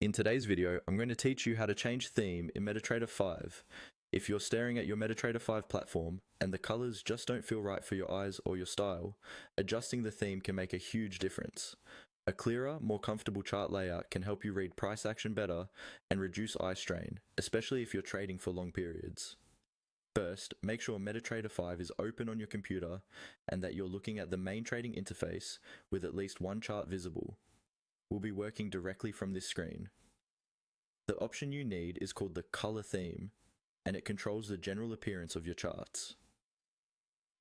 In today's video, I'm going to teach you how to change theme in MetaTrader 5. If you're staring at your MetaTrader 5 platform and the colors just don't feel right for your eyes or your style, adjusting the theme can make a huge difference. A clearer, more comfortable chart layout can help you read price action better and reduce eye strain, especially if you're trading for long periods. First, make sure MetaTrader 5 is open on your computer and that you're looking at the main trading interface with at least one chart visible. We'll be working directly from this screen. The option you need is called the color theme, and it controls the general appearance of your charts.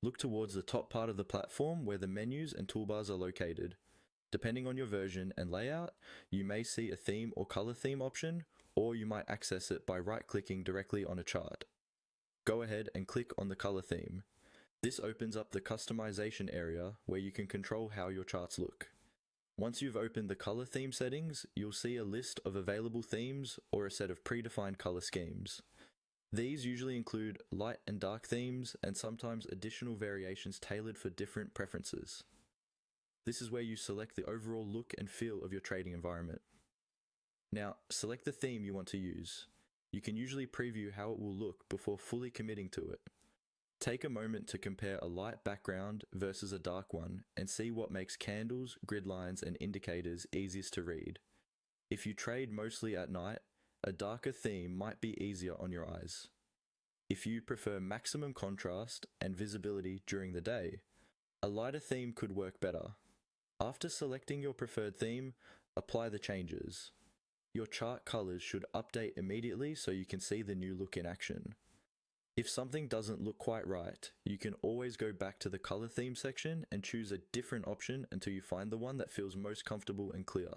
Look towards the top part of the platform where the menus and toolbars are located. Depending on your version and layout, you may see a theme or color theme option, or you might access it by right-clicking directly on a chart. Go ahead and click on the color theme. This opens up the customization area where you can control how your charts look. Once you've opened the color theme settings, you'll see a list of available themes or a set of predefined color schemes. These usually include light and dark themes and sometimes additional variations tailored for different preferences. This is where you select the overall look and feel of your trading environment. Now, select the theme you want to use. You can usually preview how it will look before fully committing to it. Take a moment to compare a light background versus a dark one and see what makes candles, grid lines, and indicators easiest to read. If you trade mostly at night, a darker theme might be easier on your eyes. If you prefer maximum contrast and visibility during the day, a lighter theme could work better. After selecting your preferred theme, apply the changes. Your chart colors should update immediately so you can see the new look in action. If something doesn't look quite right, you can always go back to the color theme section and choose a different option until you find the one that feels most comfortable and clear.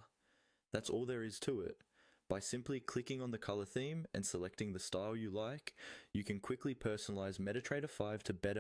That's all there is to it. By simply clicking on the color theme and selecting the style you like, you can quickly personalize MetaTrader 5 to better